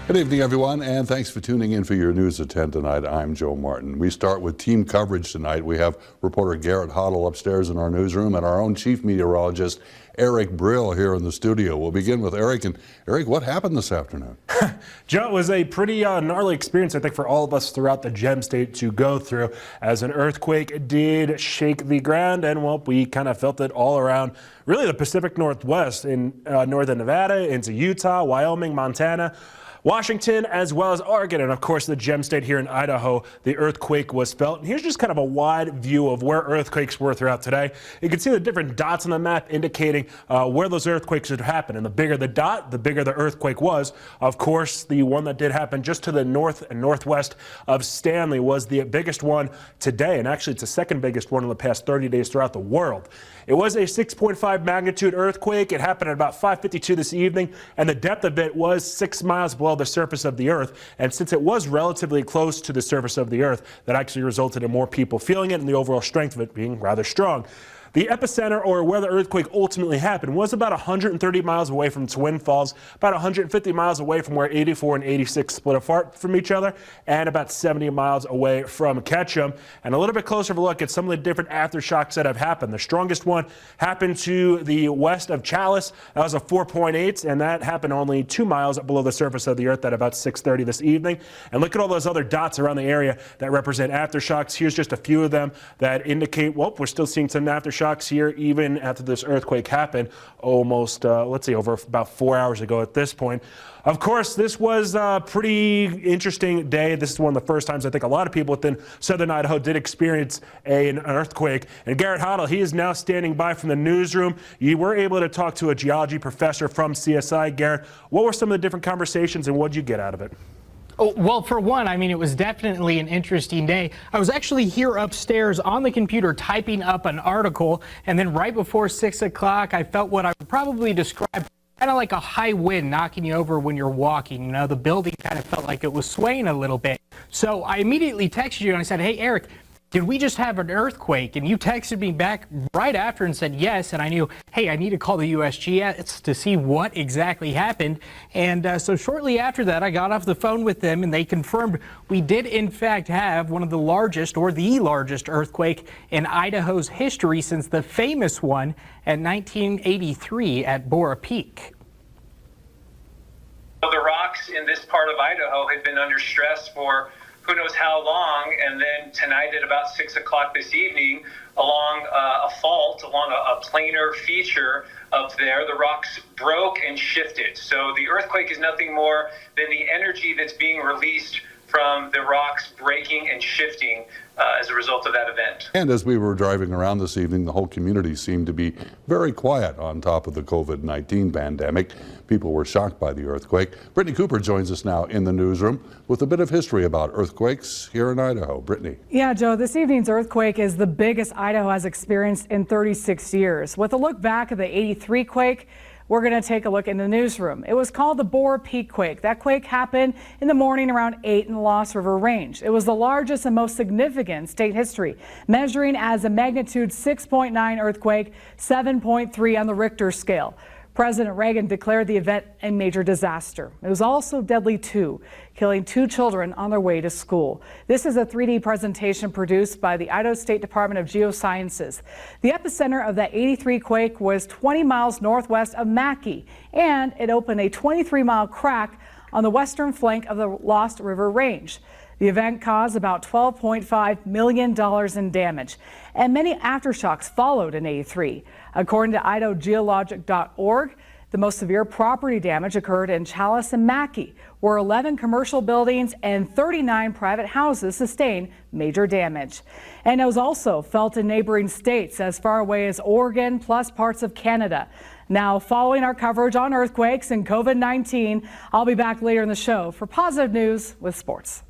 Good evening, everyone, and thanks for tuning in for your news at 10 tonight. I'm Joe Martin. We start with team coverage tonight. We have reporter Garrett Hottle upstairs in our newsroom and our own chief meteorologist, Eric Brill, here in the studio. We'll begin with Eric. And Eric, what happened this afternoon? Joe, it was a pretty gnarly experience, I think, for all of us throughout the Gem State to go through, as an earthquake did shake the ground, and well, we kind of felt it all around, really the Pacific Northwest, in northern Nevada, into Utah, Wyoming, Montana, Washington, as well as Oregon, and of course the Gem State here in Idaho. The earthquake was felt. And here's just kind of a wide view of where earthquakes were throughout today. You can see the different dots on the map indicating where those earthquakes had happened. And the bigger the dot, the bigger the earthquake was. Of course, the one that did happen just to the north and northwest of Stanley was the biggest one today. And actually, it's the second biggest one in the past 30 days throughout the world. It was a 6.5 magnitude earthquake. It happened at about 5:52 this evening, and the depth of it was 6 miles below the surface of the earth. And since it was relatively close to the surface of the earth, that actually resulted in more people feeling it and the overall strength of it being rather strong. The epicenter, or where the earthquake ultimately happened, was about 130 miles away from Twin Falls, about 150 miles away from where 84 and 86 split apart from each other, and about 70 miles away from Ketchum. And a little bit closer of a look at some of the different aftershocks that have happened. The strongest one happened to the west of Chalice. That was a 4.8, and that happened only 2 miles below the surface of the earth at about 6:30 this evening. And look at all those other dots around the area that represent aftershocks. Here's just a few of them that indicate, well, we're still seeing some aftershocks here even after this earthquake happened almost, let's see, over about 4 hours ago at this point. Of course, this was a pretty interesting day. This is one of the first times I think a lot of people within southern Idaho did experience an earthquake. And Garrett Hottle, he is now standing by from the newsroom. You were able to talk to a geology professor from CSI. Garrett, what were some of the different conversations and what did you get out of it? Oh, well, for one, I mean, it was definitely an interesting day. I was actually here upstairs on the computer typing up an article, and then right before 6 o'clock, I felt what I would probably describe kind of like a high wind knocking you over when you're walking. You know, the building kind of felt like it was swaying a little bit. So I immediately texted you and I said, hey, Eric, did we just have an earthquake? And you texted me back right after and said yes, and I knew, hey, I need to call the USGS to see what exactly happened. And so shortly after that, I got off the phone with them, and they confirmed we did in fact have one of the largest, or the largest, earthquake in Idaho's history since the famous one at 1983 at Bora Peak. The rocks in this part of Idaho had been under stress for who knows how long, and then tonight at about 6 o'clock this evening, along a fault, along a planar feature up there, the rocks broke and shifted. So the earthquake is nothing more than the energy that's being released from the rocks breaking and shifting as a result of that event. And as we were driving around this evening, the whole community seemed to be very quiet on top of the COVID-19 pandemic. People were shocked by the earthquake. Brittany Cooper joins us now in the newsroom with a bit of history about earthquakes here in Idaho. Brittany. Yeah, Joe, this evening's earthquake is the biggest Idaho has experienced in 36 years. With a look back at the 83 quake, we're going to take a look in the newsroom. It was called the Bora Peak quake. That quake happened in the morning around 8 in the Lost River Range. It was the largest and most significant in state history, measuring as a magnitude 6.9 earthquake, 7.3 on the Richter scale. President Reagan declared the event a major disaster. It was also deadly too, killing 2 children on their way to school. This is a 3D presentation produced by the Idaho State Department of Geosciences. The epicenter of that 83 quake was 20 miles northwest of Mackay, and it opened a 23-mile crack on the western flank of the Lost River Range. The event caused about $12.5 million in damage, and many aftershocks followed in 83. According to idahogeologic.org, the most severe property damage occurred in Chalice and Mackay, where 11 commercial buildings and 39 private houses sustained major damage. And it was also felt in neighboring states as far away as Oregon, plus parts of Canada. Now, following our coverage on earthquakes and COVID-19, I'll be back later in the show for positive news with sports.